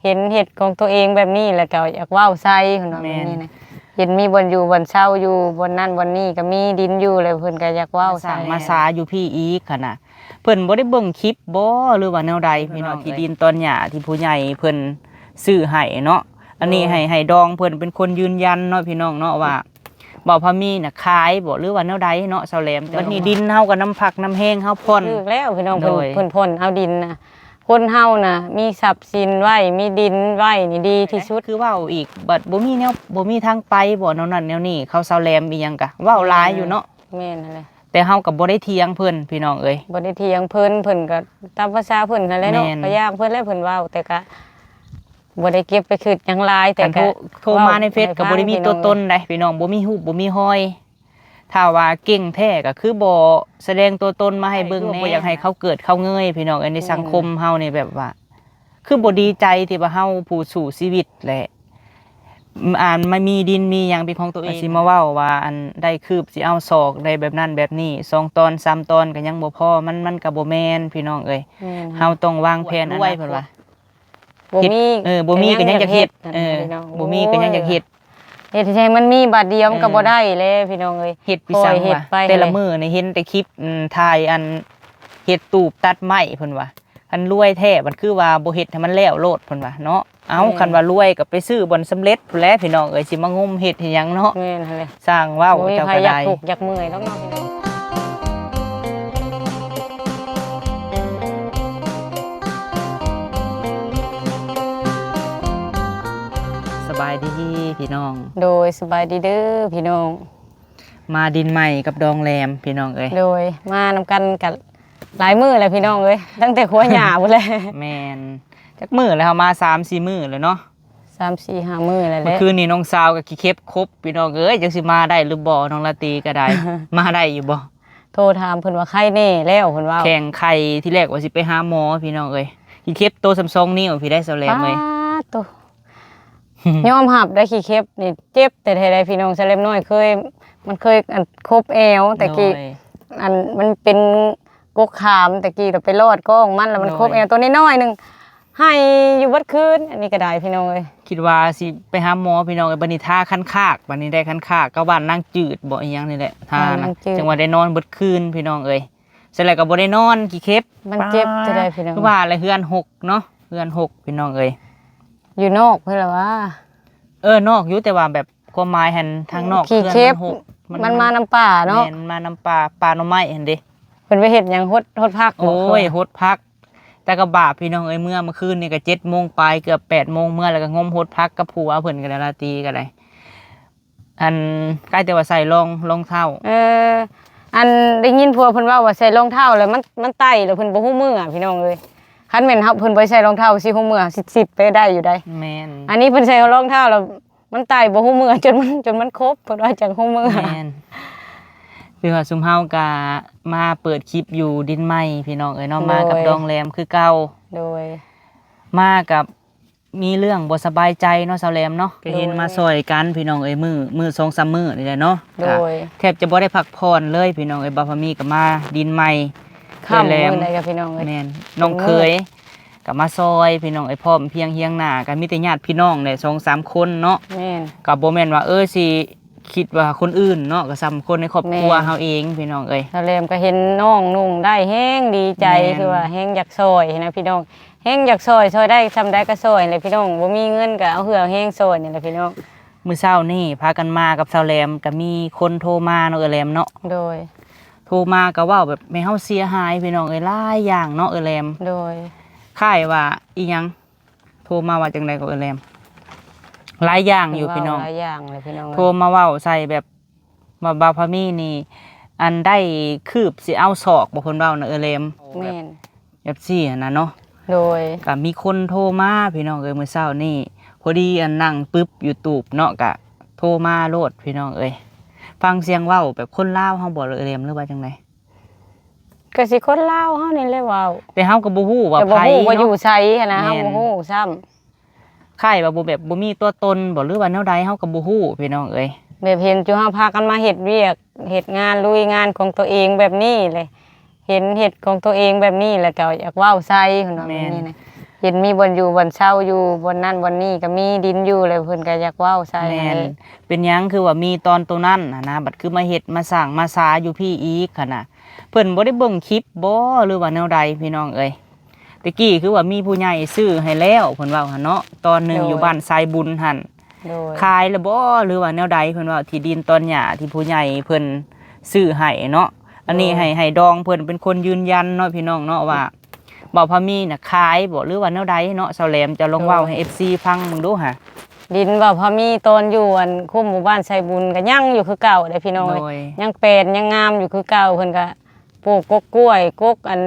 เห็นเห็ดของตัวเองแบบนี้แล้วก็อยากว้าวใส่เพิ่นว่าแบบนี้นะเห็นมีบนอยู่บนเช่าอยู่บนนั่นบนนี้ก็มีดินอยู่เลยเพิ่นก็อยากว้าวใส่มาซาอยู่พี่อีกค่ะนะเพิ่นบ่ได้เบิ่งคลิปบ่หรือว่าแนวใดพี่น้องที่ดินตอนหญ้าที่ผู้ใหญ่เพิ่นซื้อให้เนาะอันนี้ให้ดองเพิ่นเป็นคนยืนยันเนาะพี่น้องเนาะว่าบ่พามีน่ะขายบ่หรือว่าแนวใดเนาะเซาแหลมวันนี้ดินเฮาก็น้ำผักน้ำแห้งเฮาพ่นถูกแล้วพี่น้องเพิ่นพ่นเอาดินน่ะคนเฮาน่ะมีทรัพย์สินไว้มีดินไว้นี่ดีที่สุดคือเว้าอีกบัดบ่มีแนวบ่มีทางไปบ่แนวนั้นแนวนี้เขาเซาแหลมอีหยังกะเว้าหลายอยู่เนาะแม่นนั่นแหละแต่เฮาก็บ่ได้เถียงเพิ่นพี่น้องเอ้ยบ่ได้เถียงเพิ่นก็ตามภาษาเพิ่นนั่นแหละเนาะพยายามเพิ่นแล้วเพิ่นเว้าแต่ก็บ่ได้เก็บไปคิดหยังหลายแต่ก็โทรมาในเฟซก็บ่ได้มีตัวตนใดพี่น้องบ่มีรูปบ่มีรอยถ้าว่าเก่งแท้ก็คือบ่แสดงตัวตนมาให้เบิ่งแน่บ่อยากให้เขาเกิดเขาเงยพี่น้องในสังคมเฮานี่แบบว่าคือบ่ดีใจที่ว่าเฮาผู้สู่ชีวิตแหละไม่มีดินมีหยังเป็นของตัวเองสิมาเว้าว่าอันได้คืบสิเอาศอกได้แบบนั้นแบบนี้2ตอน3ตอนก็ยังบ่พอมันก็บ่แม่นพี่น้องเอ้ยเฮาต้องวางแผนไว้เพิ่นว่าบ่มีบ่มีก็ยังอยากเฮ็ดบ่มีก็ยังอยากเฮ็ดเฮ็ดให้มันมีบาทเดียวมันก็บ่ได้เลยพี่น้องเอ้ยเฮ็ดพี่สังว่าแต่ละมื้อนี่เห็นแต่คลิปถ่ายอันเฮ็ดตูบตัดไม้เพิ่นว่าคันรวยแท้มันคือว่าบ่เฮ็ดให้มันแล้วโลดเพิ่นว่าเนาะเอาคันว่ารวยก็ไปซื้อบ่สำเร็จพุ่นแหละพี่น้องเอ้ยสิมางมเฮ็ดให้หยังเนาะแม่นหั่นแหละสร้างว้าวเจ้าก็ได้อยากทุกข์อยากเมื่อยแล้วเนาะพี่น้องสบายดีพี่น้องโดยสบายดีเด้อพี่น้องมาดินใหม่กับดองแรมพี่น้องเอ้ยโดยมานำกันกับหลายมื้อแล้วพี่น้องเอ้ยตั้งแต่ขัวหญ้าพุ่นแหละแม่นจักมื้อแล้วเฮามา 3-4 มื้อแล้วเนาะ3-4-5 มื้อแล้วแหละเมื่อคืนนี้น้องสาวก็ขี้เข็บครบพี่น้องเอ้ยจังสิมาได้หรือบ่น้องละตีก็ได้ มาได้อยู่บ่โทรถามเพิ่นว่าไข้แน่แล้วเพิ่นว่าแข่งไข่ที่แรกว่าสิไปหาหมอพี่น้องเอ้ยขี้เข็บโต2นิ้วพี่ได้เซาแลมเอ้ยโตยอมรับได้ขี้เข็บนี่เจ็บแต่แท้ใดพี่น้องซะเล็มน้อยมันเคยครบแอวแต่กี้อันมันเป็นกกขามแต่กี้เราไปรอดก้องมันแล้วมันครบแอวตัวน้อยๆนึงให้อยู่บัดคืนอันนี้ก็ได้พี่น้องเอ้ยคิดว่าสิไปหาหมอพี่น้องเอ้ยบัดนี้ท่าคันคากบัดนี้ได้คันคากก็บ้านนางจืดบ่อีหยังนี่แหละท่านะจังว่าได้นอนเบิดคืนพี่น้องเอ้ยเสร็จแล้วก็บ่ได้นอนขี้เข็บมันเจ็บจะได้พี่น้องคือว่าอะไรเฮือน6เนาะเฮือน6พี่น้องเอ้ยอยู่นอกเพิ่นล่ะว่านอกอยู่แต่ว่าแบบความหมายหันทางนอกเฮือนมันมาน้ำป่าเนาะแม่นมาน้ำป่าหน่อไม้หั่นเด้เพิ่นไปเฮ็ดหยังฮดพักโอ้ยฮดพักแต่ก็บาปพี่น้องเอ้ยเมื่อคืนนี่ก็7 โมงปลายเกือบ8 โมงเมื่อแล้วก็งมฮดพักกับผัวเพิ่นก็ได้ราตรีก็ได้อันใกล้แต่ว่าใส่รองเท้าอันได้ยินผัวเพิ่นว่าใส่รองเท้าแล้วมันไต่แล้วเพิ่นบ่ฮู้มือพี่น้องเอ้ยคันแม่นเฮาเพิ่นบ่ใส่รองเท้าสิฮู้มือ10ไปได้อยู่ได้แม่นอันนี้เพิ่นใส่รองเท้าแล้วมันไต่บ่ฮู้มือจนมันครบเพิ่นว่าจังฮู้มือแม่นคือว่าซุมเฮาก็มาเปิดคลิปอยู่ดินใหม่พี่น้องเอ้ยเนาะมากับดองแรมคือเก่าโดยมากับมีเรื่องบ่สบายใจเนาะสาวแรมเนาะก็เห็นมาซอยกันพี่น้องเอ้ยมื้อ 2-3 มื้อนี่แหละเนาะแทบจะบ่ได้พักผ่อนเลยพี่น้องเอ้ยบ่พามีก็มาดินใหม่ค่ำมื้อใดกับพี่น้องเอ้ยแม่นน้องเคยก็มาซอยพี่น้องเอ้ยพร้อมเพียงเฮียงหน้ากันมีแต่ญาติพี่น้องได้ 2-3 คนเนาะแม่นก็บ่แม่นว่าสิคิดว่าคนอื่นเนาะก็ซ้ำคนในครอบครัวเฮาเองพี่น้องเอ้ยสาวแรมก็เห็นน้องนุ่งได้แฮงดีใจคือว่าแฮงอยากซอยนะพี่น้องแฮงอยากซอยได้ทำได้ก็ซอยเลยพี่น้องบ่มีเงินก็เอาเหือแฮงซอยนี่แหละพี่น้องมื้อเช้านี่พากันมากับสาวแรมก็มีคนโทรมาเนาะแรมเนาะโดยโทรมาก็เว้าแบบไม่เฮาเสียหายพี่น้องเอ้ยหลายอย่างเนาะแรมโดยค่ายว่าอีหยังโทรมาว่าจังได๋ก็แรมหลายอย่างอยู่พี่น้องหลายอย่างเลยพี่น้องโทรมาเว้าใส่แบบว่าบ่าวพามีนี่อันได้คืบสิเอาศอกบ่เพิ่นเว้าน่ะแรมแม่นแบบซี่นะเนาะโดยก็มีคนโทรมาพี่น้องเอ้ยมื้อเช้านี่พอดีอันนั่งปึ๊บอยู่ตูบเนาะก็โทรมาโลดพี่น้องเอ้ยฟังเสียงเว้าแบบคนลาวเฮาบ่เรียมหรือว่าจังได๋ก็สิคนลาวเฮานี่แหละเว้าแต่เฮาก็บ่ฮู้ว่าไผว่าอยู่ไสหันนะเฮาบ่ฮู้ซ้ำค่ายว่าบ่แบบบ่มีตัวตนบ่หรือว่าแนวใดเฮาก็บ่ฮู้พี่น้องเอ้ยแบบเห็นจุเฮาพากันมาเฮ็ดเวียกเฮ็ดงานลุยงานของตัวเองแบบนี้เลยเห็นเฮ็ดของตัวเองแบบนี้แล้วก็อยากว้าวใส่เพิ่นว่าแบบนี้นะ เห็นมีบนอยู่บนเช่าอยู่บนนั่นบนนี่ก็มีดินอยู่เลยเพิ่นก็อยากเว้าใส่ แม่นเป็นหยังคือว่ามีตอนตัวนั้นนะบัดคือมาเฮ็ดมาสร้างมาสาอยู่พี่อีกค่ะนะเพิ่นบ่ได้เบิ่งคลิปบ่หรือว่าแนวใดพี่น้องเอ้ยตะกี้คือว่ามีผู้ใหญ่ซื้อให้แล้วเพิ่นเว้าหั่นเนาะตอนหนึงอยู่บ้านทรายบุญหั่น โดย ขายแล้วบ่หรือว่าแนวใดเพิ่นว่าที่ดินตอนหญ้าที่ผู้ใหญ่เพิ่นซื้อให้เนาะอันนี้ให้ดองเพิ่นเป็นคนยืนยันเนาะพี่น้องเนาะว่าบ่พามีน่ะขายบ่หรือว่าแนวใดเนาะเซาแหลมจะลองเว้าให้ FC ฟังมึงดูหะ ดินบ่พอมีตอนอยู่อันคุ้มหมู่บ้านไซบุญก็ยังอยู่คือเก่าเด้พี่น้อง โด เอ้ย ย ยังเป็นยังงามอยู่คือเก่าเพิ่นก็ปลูกกกล้วยกกอัน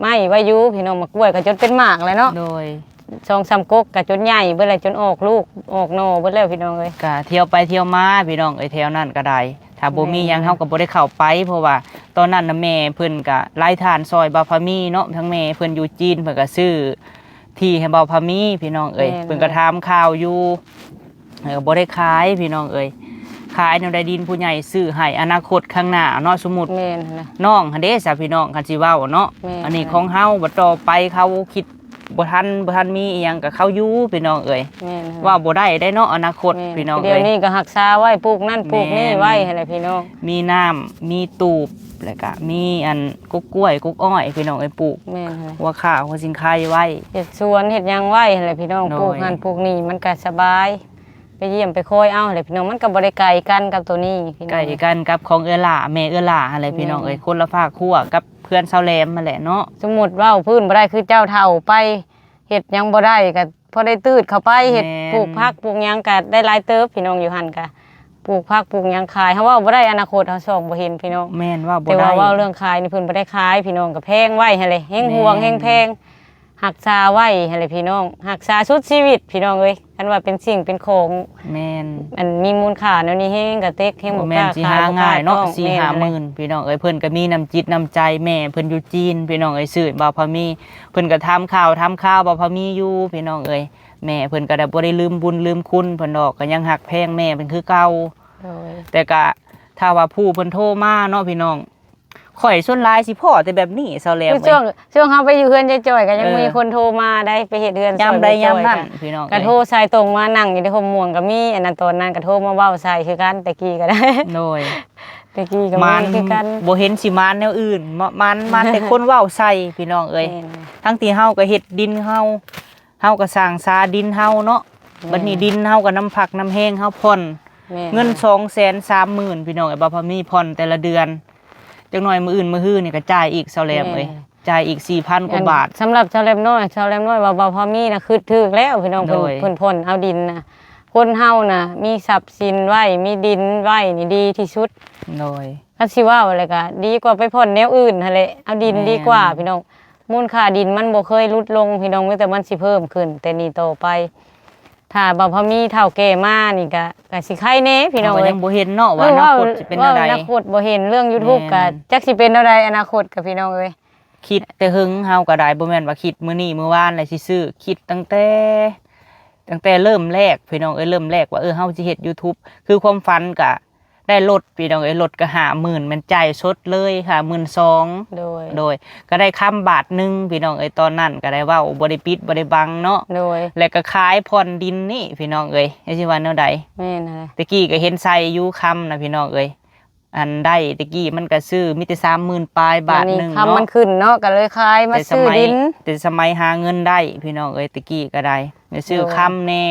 ไม้ไว้อยู่พี่น้องมากล้วยก็จนเป็นหมากเลยเนาะ โดย 2-3กกก็จนใหญ่เบิดเลยจนออกลูกออกหน่อเบิดแล้วพี่น้องเอ้ย ก็เที่ยวไปเที่ยวมาพี่น้องเอ้ยแถวนั้นก็ได้ถ้าบ่มีหยังเฮาก็บ่ได้เข้าไปเพราะว่าตอนนั้นน่ะแม่เพิ่นก็ไล่ทานซอยบาพามีเนาะทั้งแม่เพิ่นอยู่จีนเพิ่นก็ซื้อที่ให้บาพามีพี่น้องเอ้ยเพิ่นก็ถามข่าวอยู่บ่ได้ขายพี่น้องเอ้ยขายแนวใดดินผู้ใหญ่ซื้อให้อนาคตข้างหน้าเนาะสมมุติ แม่นนะ น้องหันเด้ซะพี่น้องคันสิเว้าเนาะ แม่ อันนี้ของเฮาบ่ต่อไปเขาคิดบ่ทันมีอีหยังก็เขาอยู่พี่น้องเอ้ย แม่นนะ ว่าบ่ได้ได้เนาะอนาคต แม่น พี่น้อง เดี๋ย เอ้ วย นี้ก็หักษาไว้ปลูกนั่นปลูกนี่ แม่น ไว้ให้แหละพี่น้อง มีน้ำมีตูบแล้วก็มีอันกุ๊กกล้วยกุ๊กอ้อยพี่น้องไอ้ปลูก แม่นนะ หัวข้าวหัวสิงไข่ไว้ เฮ็ดสวนเฮ็ดหยังไว้ให้แหละพี่น้อง โดย ปลูกนั่นปลูกนี่มันก็สบายไปเยี่ยมไปคอยเอาให้แหละพี่น้องมันก็บ่ได้ไกลกันกับตัวนี้พี่น้อง ใกล้กันกับของเอื้อหล่าแม่เอื้อหล่าอะไรพี่น้อง แม่ เอ้ยคนละภาคครัวกับเพื่อนชาวแหลมมาแหละเนาะ สมมุติเว้าพื้นบ่ได้คือเจ้าเฒ่าไปเฮ็ดหยังบ่ได้ก็พอได้ตืดเข้าไปเฮ็ดปลูกผักปลูกหยังก็ได้หลายเติบพี่น้องอยู่หั่นก็ปลูกผักปลูกหยังขายเฮาเว้าบ่ได้อนาคตเฮาส่องบ่เห็นพี่น้อง แม่นว่าบ่ แต่ ได้ ว่าเว้าเรื่องขายนี่เพิ่นบ่ได้ขายพี่น้องก็แพงไว้ให้เลยแฮงห่วง แม่ แฮงแพงรักษาไว้ให้เลยพี่น้องรักษาสุดชีวิตพี่น้องเอ้ยคันว่าเป็นสิ่งเป็นของ แม่น อันมีมูลค่าแนวนี้แฮงก็เต็กแฮง บ่ บ่ แม่ ก น ล้า สิ ขาย หา บ่กล้ ง่ายเนาะ ต้อง 4-5 หมื่นพี่น้องเอ้ยเพิ่นก็มีน้ำจิตน้ำใจแม่เพิ่นอยู่จีนพี่น้องเอ้ยซื้อบ่าวพามีเพิ่นก็ทำข่าวบ่าวพามีอยู่พี่น้องเอ้ยแม่เพิ่นก็ได้บ่ได้ลืมบุญลืมคุณเพิ่นดอกก็ยังฮักแพงแม่เพิ่นคือเก่า โดย แต่ก็ถ้าว่าผู้เพิ่นโทรมาเนาะพี่น้องข่อยส่วนหลายสิพ่อแต่แบบนี้เซาแหลม คือ เอ้ย ช่วงเฮาไปอยู่เฮือนยายจ้อยก็ยัง เออ มีคนโทรมาได้ไปเฮ็ดเฮือน ยามใด ซอย ยาม จ้อ นั้น ก็ พี่น้อง ก็โทรสายตรงมานั่งอยู่ในห่มม่วงก็มีอันนั้นตอนนั้นก็โทรมาเว้าใส่คือกันตะกี้ก็ได้ โดย ตะกี้ก็ มัน คือกัน บ่เห็นสิมานแนวอื่นมันแต่คนเว้าใส่พี่น้องเอ้ย แม่น ทั้งที่เฮาก็เฮ็ดดินเฮาก็สร้างซาดินเฮาเนาะบัดนี้ดินเฮาก็น้ำผักน้ำแห้งเฮาผ่อน แม่ เงิน 230,000พี่น้องไอ้บ่พอมีผ่อนแต่ละเดือนจักหน่อยมื้ออื่นมื้อฮื้อนี่ก็จ่ายอีกเซาแหลมเอ้ยจ่ายอีก 4,000 กว่าบาท สำหรับชาวแรมน้อยว่าบ่พอมีนะคือถึกแล้วพี่น้องเพิ่น โดย เพิ่นพ่นเอาดินนะคนเฮานะมีทรัพย์สินไว้มีดินไว้นี่ดีที่สุด โดย คันสิว่าอะไรก็ดีกว่าไปพ่นแนวอื่นหั่นแหละเอาดิน แม่น ดีกว่าพี่น้องมูลค่าดินมันบ่เคยลดลงพี่น้องมีแต่มันสิเพิ่มขึ้น แต่นี่ต่อไป ถ้าบ่พอมีเฒ่าแก่มานี่ก็สิไข่แน่พี่น้อง เราก็ เอ้ ยั ย งบ่เห็นเนาะว่าอนาคตสิเป็นจังได อนาคตบ่เห็นเรื่อง YouTube แม่ ก็ น จักสิเป็นจังไดอนาคตกับพี่น้องเอ้ย คิดแต่หึงเฮาก็ได้บ่แม่นว่าคิดมื้อนี้มื้อวานแล้วสิซื้อคิดตั้งแต่เริ่มแรกพี่น้องเอ้ยเริ่มแรกว่าเฮาสิเฮ็ด YouTube คือความฝันก็ได้รถพี่น้องเอ้ยรถก็50,000มันจ่ายสดเลยค่ะ12,000 โดยก็ได้ค้ำบาทหนึงพี่น้องเอ้ยตอนนั้นก็ได้เว้าบ่ได้ปิดบ่ได้บังเนาะ โดย แล้วก็ขายผ่อนดินนี่พี่น้องเอ้ยสิว่าแนวใด แม่นหั่นแหละ ตะกี้ก็เห็นใส่อยู่คำนะพี่น้องเอ้ยอันได้ตะกี้มันก็ซื้อมีแต่30,000ปลายบาทหนึง ทำมั เนาะ นขึ้นเนาะก็เลยขายมาซื้อดิน แต่สมัยหาเงินได้พี่น้องเอ้ยตะกี้ก็ได้ไปซื้อ โอ้ คำแน่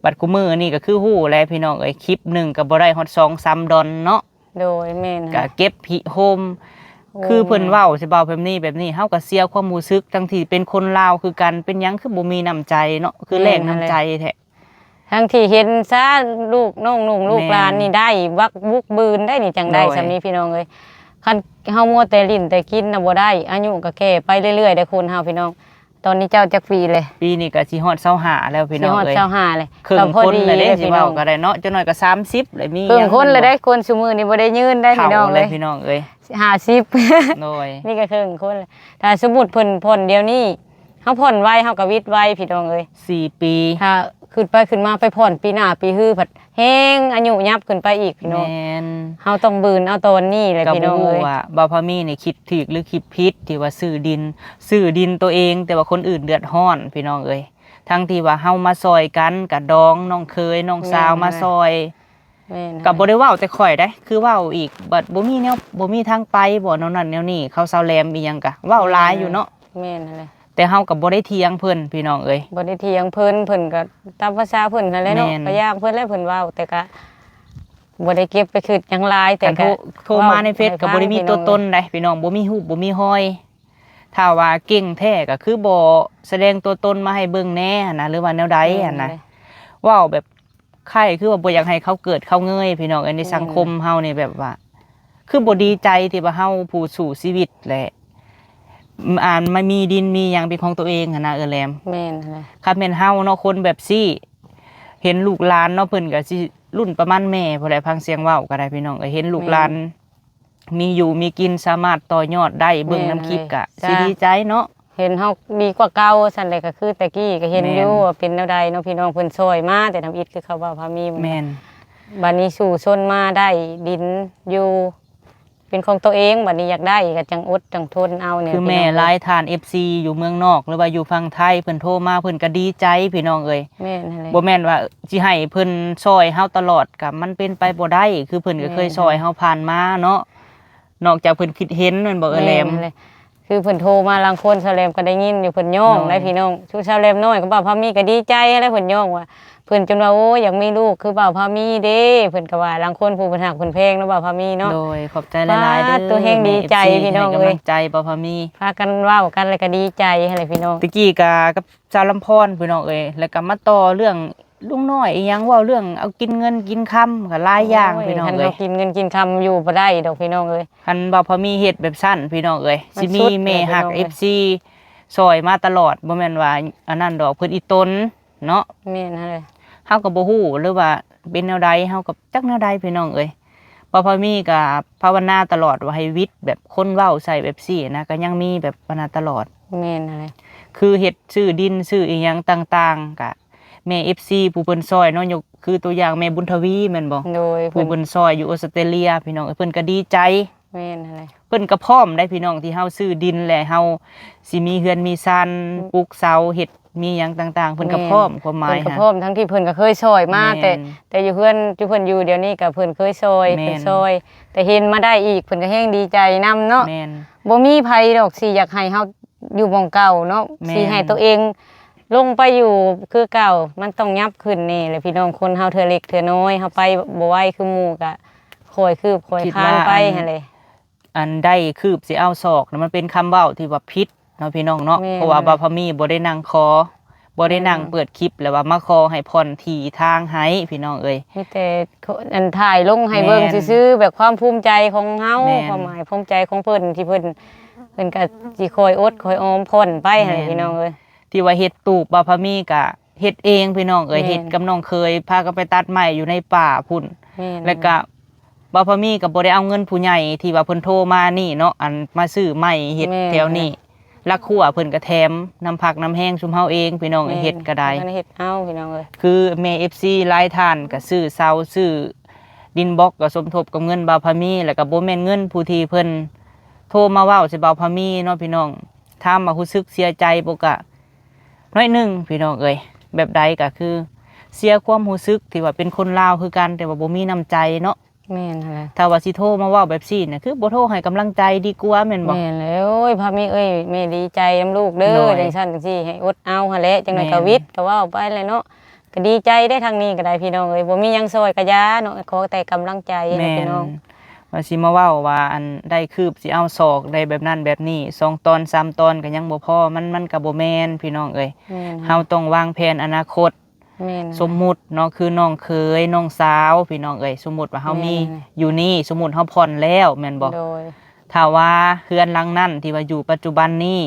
บัดกูมือนี่ก็คือฮู้แหล้วพี่น้องเอ้ยคลิปหนึงก็บ่ได้ฮอด2-3 ดอนเนาะ โดยแม่น ก็ หั่น เก็บพิโฮม โอ้ คือเพิ่นเว้าสิเว้าแบบนี้เฮาก็เสียความรู้สึกทั้งที่เป็นคนลาวคือกันเป็นหยังคือบ่มีน้ำใจเนาะคือแลกน้ำใจแท้ ทั้งที่เห็นซะลูกน้องนุ่งลูก แม่น หลานนี่ได้วักบุกบืนได้นี่จังได้ โดย สำนี้พี่น้องเอ้ยคันเฮามัวแต่ลิ้นแต่กินน่ะบ่ได้อายุก็แก่ไปเรื่อยๆได้คนเฮาพี่น้อง ตอนนี้เจ้าจักปีเลย ปีนี้ก็สิฮอด25แล้วพี่น้อง สิฮอด เอ้ย 25เลย ครึ่ง ก็พอ คน ดี เลยเด้ เลย สิ พี่น้ เว้า อง ก็ได้เนาะจักหน่อยก็30เลยมี ครึ่งคนเลยได้ ห คนซุมื้อนี่บ่ได้ยืนได้ เฒ่า พี่น้อง เล เลย ย พี่น้องเอ้ย 50 โดย นี่ก็ครึ่งคนเลยถ้าสมมุติเพิ่นพ่นเดี๋ยวนี้เฮาพ่นไวเฮาก็วิทย์ไวพี่น้องเอ้ย 4 ปี ถ้า ขึ้นไปขึ้นมาไปผ่อนปีหน้าปีฮื้อผัดแห้งอายุยับขึ้นไปอีกพี่น้อง แม่น เฮาต้องบืนเอาตอนนี้เลย ก็ พี่ บ่ น้อง ฮู้ เอ้ย ว่าบ่าวพามีนี่คิดถูกหรือคิดผิดที่ว่าซื้อดินตัวเอง แต่ว่าคนอื่นเดือดร้อนพี่น้องเอ้ยทั้งที่ว่าเฮามาซอยกันกับดองน้องเคยน้องสาวมาซอย แม่น ก็บ่ได้เว้าแต่ข่อยได้คือเว้าอีกบัดบ่มีแนวบ่มีทางไปบ่แนวนั้นแนวนี้เขาเซาแลมอีหยังกะเว้าหลายอยู่เนาะ แม่นนั่นแหละ แต่เฮาก็บ่ได้เถียงเพิ่นพี่น้องเอ้ย บ่ได้เถียงเพิ่นก็ตามภาษาเพิ่นนั่นแหละเนาะ แม่น ก็ยากเพิ่นแล้วเพิ่นเว้าแต่ก็บ่ได้เก็บไปคิดหยังหลายแต่ แต่ ก็ โทรมาในเฟซก็บ่ได้มีตัวตนได้พี่น้องบ่มีรูปบ่มีรอยถ้าว่าเก่งแท้ก็คือบ่แสดงตัวตนมาให้เบิ่งแน่นะหรือว่าแนวใดหั่นนะเว้าแบบใครคือว่าบ่อยากให้เขาเกิดเขาเงยพี่น้องในสังคมเฮานี่แบบว่า คือบ่ดีใจที่ว่าเฮาผู้สู่ชีวิตแหละมันมีดินมีหยังเป็นของตัวเองหั่นนะแหลม แม่นนั่นแหละ คันแม่นเฮาเนาะคนแบบซี่เห็นลูกหลานเนาะเพิ่นก็สิรุ่นประมาณแม่ผู้ใดฟังเสียงเว้าก็ได้พี่น้องเห็นลูกหลานมีอยู่มีกินสามารถต่อยอดได้เบิ่งน้ำคลิปก็สิดีใจเนาะ เห็นเฮาดีกว่าเก่าซั่นเลยก็คือแต่กี้ก็เห็น แม่น อยู่ว่าเป็นแนวใดเนาะพี่น้องเพิ่นช่วยมาแต่ทำอิฐคือเขาว่าพามี แม่น บัดนี้สู่ชนมาได้ดินอยู่เป็นของตัวเองบัดนี้อยากได้ก็จังอดจังทนเอาเนี่ย คือแม่หลายทาน FC อยู่เมืองนอกหรือว่าอยู่ฝั่งไทยเพิ่นโทรมาเพิ่นก็ดีใจพี่น้องเอ้ย แม่นั่นแหละ บ่แม่นว่าสิให้เพิ่นซอยเฮาตลอดก็มันเป็นไปบ่ได้คือเพิ่นก็เคยซอยเฮาผ่านมาเนาะนอกจากเพิ่นคิดเห็นแม่นบ่แหลม นั่นแหละคือเพิ่นโทรมาลางคนชาวแลมก็ได้ยินอยู่เพิ่นย่อง น้อย ได้พี่น้องชูชาวแลมน้อยก็บ่าวพามีก็ดีใจแล้วเพิ่นย่องว่าเพิ่นจนว่าโอ้อยากมีลูกคือบ่าวพามีเด้เพิ่นก็ว่าลางคนผู้เพิ่นฮักเพิ่นแพงเนาะบ่าวพามีเนาะ โดยขอบใจหลายๆเด้อ ตัวแห่งดีใจพี่น้อง ให้ เอ้ กำ ย ลังใจบ่พอมี พากันเว้ากันแล้วก็ดีใจให้เลยพี่น้อง ตะกี้ก็กับจาลำพรพี่น้องเอ้ยแล้วก็มาต่อเรื่องลุงน้อยอีหยังเว้าเรื่องเอากินเงินกินค่ำก็หลายอย่างพี่น้อง คัน เอ้ เรา ย กินเงินกินคำอยู่บ่ได้ดอกพี่น้องเอ้ย คันบ่พอมีเฮ็ดแบบสั้นพี่น้องเอ้ย มัน สิมี สุด แม่ฮัก เลยพี่น้องเอ้ย FC ซอยมาตลอดบ่แม่นว่าอันนั้นดอกเพิ่นอีตนเนาะ แม่นั่นแหละ เฮาก็บ่ฮู้หรือว่าเป็นแนวใดเฮาก็จักแนวใดพี่น้องเอ้ยบ่พอมีก็ภาวนาตลอดว่าให้วิทย์แบบคนเว้าใส่แบบซี่นะก็ยังมีแบบปานนั้นตลอด แม่นั่นแหละ คือเฮ็ดซื้อดินซื้ออีหยังต่างๆก็แม่ FC ผู้เพิ่นซอยเนาะยกคือตัวอย่างแม่บุญทวีแม่นบ่ โดย ผู้เพิ่นซอยอยู่ออสเตรเลียพี่น้องเอ้ยเพิ่นก็ดีใจ แม่นั่นแหละ เพิ่นก็พร้อมได้พี่น้องที่เฮาซื้อดินและเฮาสิมีเฮือนมีซานปลูกเสาเฮ็ดมีหยังต่างๆเพิ่นก็พร้อมความหมาย เพิ่นก็ ฮะ พร้อมทั้งที่เพิ่นก็เคยซอยมา แม่น แต่อยู่เพิ่นอยู่เดี๋ยวนี้ก็เพิ่นเคยซอย แม่น เพิ่นซอย แต่เห็นมาได้อีกเพิ่นก็แฮงดีใจนํเนาะ แม่น บ่มีไผดอกสิอยากให้เฮาอยู่หม่องเก่าเนาะ แม่น สิให้ตัวเองลงไปอยู่คือเก่ามันต้องยับขึ้นนี่แหละพี่น้องคนเฮาเทื่อเล็กเทื่อน้อยเฮาไปบ่ไหวคือหมู่ก็คอยคืบคอยคานไปหั่นแหละ อันได้คืบสิเอาศอกน่ะมันเป็นคำเว้าที่ว่าผิดเนาะพี่น้องเนาะ แม่น เพราะว่าบ่าวพะมีบ่ได้นั่งคอบ่ได้นั่งเปิดคลิปแล้วว่ามาคอให้ผ่อนที่ทางให้พี่น้องเอ้ย มีแต่อันถ่ายลงให้เบิ่ง แม่น ซื่อๆแบบความภูมิใจของเฮา แม่น ความหมายภูมิใจของเพิ่นที่เพิ่นก็สิคอยอดคอยออมผ่อนไปให้ แม่น พี่น้องเอ้ย ที่ว่าเฮ็ดตูบบ่าวพะมีก็เฮ็ดเองพี่น้องเอ้ย แม่น เฮ็ดกับน้องเคยพากันไปตัดไม้อยู่ในป่าพุ่น แม่น แล้วก็บ่าวพะมีก็บ่ได้เอาเงินผู้ใหญ่ที่ว่าเพิ่นโทรมานี่เนาะอันมาซื้อไม้เฮ็ด แม่น แถวนี้ลักขั่วเพิ่นก็แถมน้ำผักน้ำแห้งซุมเฮาเองพี่น้องเฮ็ดก็ได้ แม่นเฮ็ดเอาพี่น้องเอ้ย คือแม่ FC หลายท่านก็ซื้อเสาซื้อดินบล็อกก็สมทบกับเงินบ่าวพะมีแล้วก็บ่แม่นเงินผู้ที่เพิ่นโทรมาเว้าสิบ่าวพะมีเนาะพี่น้องถามว่ารู้สึกเสียใจบ่ก็น้อยหนึงพี่น้องเอ้ยแบบใดก็คือ เสียความรู้สึกที่ว่าเป็นคนลาวคือกันแต่ว่าบ่มีน้ำใจเนาะ แม่นหั่นแหละ ถ้าว่าสิโทรมาเว้าแบบซี่น่ะคือบ่โทรให้กำลังใจดีกว่าแม่นบ่ แม่นแล้วโอ้ยพามีเอ้ยแม่ดีใจนํลูกเด้ โด อย จังซั่นจังซี่ให้อดเอาหั่นแหละจังได๋ แม่น ก็วิทย์ก็เว้าไปเลยเนาะก็ดีใจได้ทางนี้ก็ได้พี่น้องเอ้ยบ่มีหยังซอยก็ยาเนาะขอแต่กำลังใจให้ แม่ พี่ น น้อง ว่าสิมาเว้าว่าอันได้คืบสิเอาศอกได้แบบนั้นแบบนี้2ตอน3ตอนก็ยังบ่พอมันก็บ่แม่นพี่น้องเอ้ย แม่น เฮาต้องวางแผนอนาคต แม่น สมมุติเนาะคือน้องเคยน้องสาวพี่น้องเอ้ยสมมุติว่าเฮามี แม่น อยู่นี่สมมุติเฮาผ่อนแล้วแม่นบ่ โดย ถ้าว่าเฮือนหลังนั้นที่ว่าอยู่ปัจจุบันนี้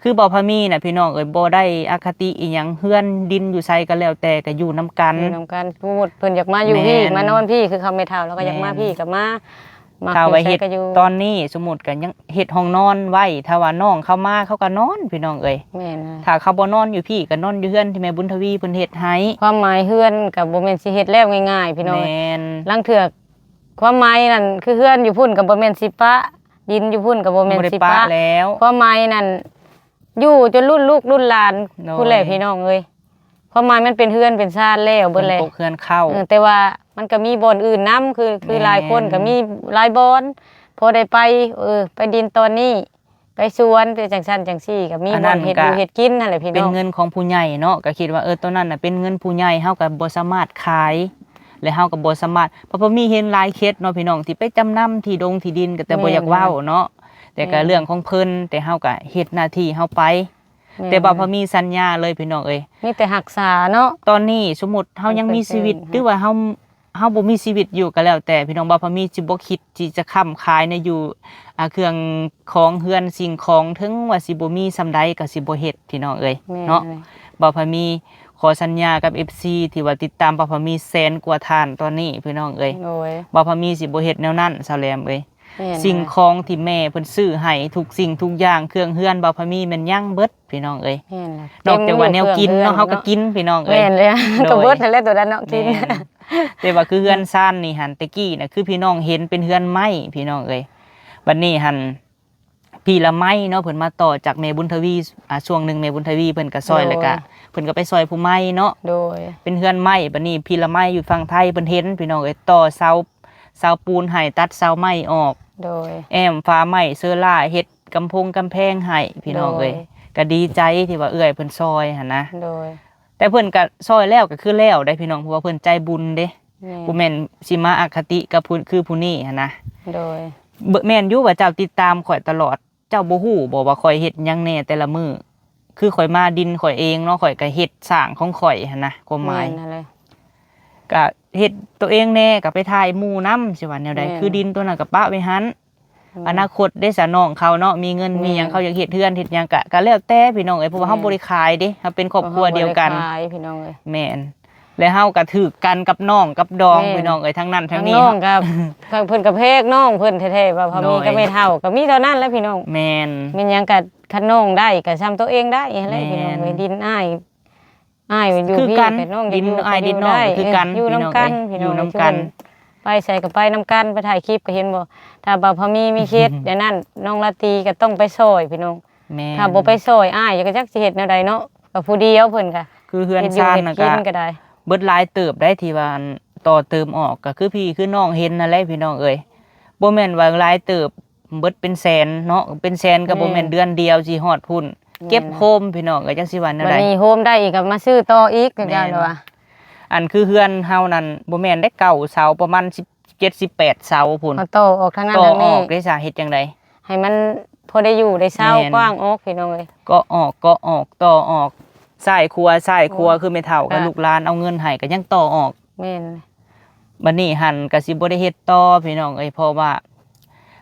คือบ่พะมีน่ะพี่น้องเอ้ยบ่ได้อคติอีหยังเฮือนดินอยู่ไสก็แล้วแต่ก็อยู่นํกัน อยู่นำกันพูดเพิ่นอยากมาอยู่พี่ แม่น มานอนพี่คือคำไม่เท่าแล้วก็อยากมา แม่น พี่ก็มา มัก ถ้าว่า อยู่ เฮ็ด ใส่ก็อยู่ ตอนนี้สมมุติก็ยังเฮ็ดห้องนอนไว้ถ้าว่าน้องเข้ามาเขาก็นอนพี่น้องเอ้ย แม่นเลย ถ้าเขาบ่นอนอยู่พี่ก็นอนอยู่เฮือนที่แม่บุญทวีเพิ่นเฮ็ดให้ ความหมายเฮือนกับบ่แม่นสิเฮ็ดแล้วง่ายๆพี่น้อง แม่น ลังเถือกความหมายนั่นคือเฮือนอยู่พุ่นกับบ่แม่นสิปะดินอยู่พุ่นกับบ่แม่น บ่ได้ สิ ปะ ปะ แล้ว ความหมายนั่นอยู่จนรุ่นลูกรุ่นหลาน น้อย ผู้แลพี่น้องเอ้ยความหมายมันเป็นเฮือนเป็นชาติแล้วเบิดแล้ว เพิ่นปกเฮือนเข้า แต่ว่ามันก็มีบ่อนอื่นนํคือ แม่น หลายคนก็มีหลายบ่อนพอได้ไปไปดินตอนนี้ ไปสวนไปจังซั่นจังซี่ก็มีบ่อนเฮ็ดอยู่เฮ็ดกินนั่นแหละพี่ เป็น น้อง เงินของผู้ใหญ่เนาะก็คิดว่าตัวนั้นน่ะเป็นเงินผู้ใหญ่เฮาก็บ่สามารถขาย และเฮาก็บ่สามารถเพราะมีเห็นหลายเคสเนาะพี่น้องที่ไปจำนำที่ดงที่ดินก็แต่บ่อยากเว้าเนาะแต่ก็เรื่องของเพิ่นแต่เฮาก็เฮ็ดหน้าที่เฮาไป แต่บ่พอมีสัญญาเลยพี่น้องเอ้ย มีแต่รักษาเนาะ ตอนนี้สมมุติเฮายังมีชีวิตหรือว่าเฮาบ่มีชีวิตอยู่ก็แล้วแต่พี่น้องบ่พอมีสิบ่คิดที่จะค้ำขายในอยู่เครื่องของเฮือนสิ่งของถึงว่าสิบ่มีซำใดก็สิบ่เฮ็ดพี่น้องเอ้ย แม่ เนาะ เลย บ่พอมีขอสัญญากับ FC ที่ว่าติดตามบ่พอมีแสนกว่าท่านตอนนี้พี่น้องเอ้ย โดย บ่พอมีสิบ่เฮ็ดแนวนั้นสาวแหลมเอ้ย แม่น สิ่งของที่แม่เพิ่นซื้อให้ทุกสิ่งทุกอย่างเครื่องเฮือนบ่พอมีแม่นยังเบิดพี่น้องเอ้ย แม่นเลย นอกจากว่าแนวกินเนาะเฮาก็กินพี่น้องเอ้ย แม่นเลย โดย ก็เบิดนั่นแหละตัวนั้นเนาะกิน แม่นแต่ว่าคือเฮือนซ่านนี่หันตะกี้น่ะคือพี่น้องเห็นเป็นเฮือนไม้พี่น้องเอ้ยบัดนี้หันพี่ละไม้เนาะเพิ่นมาต่อจากแม่บุญทวีช่วงหนึงแม่บุญทวีเพิ่นก็ซอยแล้วก็เพิ่นก็ไปซอยผู้ไม้เนาะ โดย เป็นเฮือนไม้บัดนี้พี่ละไม้อยู่ฝั่งไทยเพิ่นเห็นพี่น้องเอ้ยต่อเสาปูนให้ตัดเสาไม้ออก โดย แอมฟ้าไม้เสื้อล่าเฮ็ดกำแพงให้พี่น้องเอ้ย โดย ก็ดีใจที่ว่าเอื้อยเพิ่นซอยหั่นนะ โดย แต่เพิ่นก็ซอยแล้วก็คือแล้วได้พี่น้องเพราะว่าเพิ่นใจบุญเด้ แม่ บ่แม่นสิมาอคติกับผู้คือผู้นี้หั่นนะ โดย แม่นอยู่ว่าเจ้าติดตามข่อยตลอดเจ้าบ่ฮู้บ่ว่าข่อยเฮ็ดหยังแน่แต่ละมื้อคือข่อยมาดินข่อยเองเนาะข่อยก็เฮ็ดสร้างของข่อยหั่นนะความหมาย แนั่นเลย ก็เฮ็ดตัวเองแน่ก็ไปถ่ายหมู่นำสิว่าแนวใด แม่น คือดินตัวนั้นก็ปะไว้หันอนาคตได้สะน้องเขาเนาะมีเงินมีหยังเขาอยากเฮ็ดเฮือนเฮ็ดหยังก็แล้วแต่พี่น้องเอ้ยเพราะว่าเฮาบ่ได้ขายเด้เฮาเป็นครอบครัวเดียวกัน บ่ได้ขายพี่น้องเอ้ย แม่นและเฮาก็ถือกันกับน้องกับดอง แม่น พี่น้องเอ้ยทั้งนั้นทั้ ทั้ ง ง นี้ น้องกับเพิ่นกับเพกน้องเพิ่นแท้ๆว่าพอมี โดย ก็ไม่เท่าก็มีเท่านั้นแหล้วพี่น้อง แม่น แม่นหยังก็คันน้องได้ก็ซ้ำตัวเองได้แหละ แม่น พี่น้องเอ้ยดินอ้ายอยู่ คือ พี่ กัน แต่น้อง ดินอ้ายดินน้องก็คือกัน อยู่นํกัน พี่ พี่ น้ น้ อ อง ง เอ้ยอยู่นำกัน ไปใส่ก็ไปนํกันไปถ่ายคลิปก็เห็นบ่ถ้าบ่พอมีเคสอย่างนั้นน้องลาตรีก็ต้องไปซอยพี่น้อง แม่น ถ้าบ่ไปซอยอ้ายก็จักสิเฮ็ดแนวใดเนาะก็ผู้เดียวเพิ่นก็ คือเฮือน เฮ็ดอยู่ ซ่าน เฮ็ด น่ะ กิ ก็ นก็ได้ เบิดหลายเติบได้ที่ว่าต่อเติมออกก็คือพี่คือน้องเห็นนั่นแหละพี่น้องเอ้ยบ่แม่นว่าหลายเติบเบิดเป็นแสนเนาะเป็นแสนก็บ่แม่นเดือนเดียวสิฮอดพุ่นเก็บโฮมพี่น้องเอ้ยจังสิว่าแนว บัด ใด นี้โฮมได้อีกก็มาซื้อต่ออีกคือกันว่า อันคือเฮือนเฮานั่นบ่แม่นได้เก่าเสาประมาณ17 18เสาพุ่น เอาต่อออกทางนั้น ต่อ ทาง อ นี้ อกได้ซะเฮ็ดจังได ให้มันพอได้อยู่ได้เช่า แม่น กว้างออกพี่น้องเอ้ย ก็ออกต่อออกซ้ายครัวคือแม่เฒ่ากับ ค่ะ ลูกหลานเอาเงินให้ก็ยังต่อออก แม่น บัดนี้หันก็สิบ่ได้เฮ็ดต่อพี่น้องเอ้ยเพราะว่า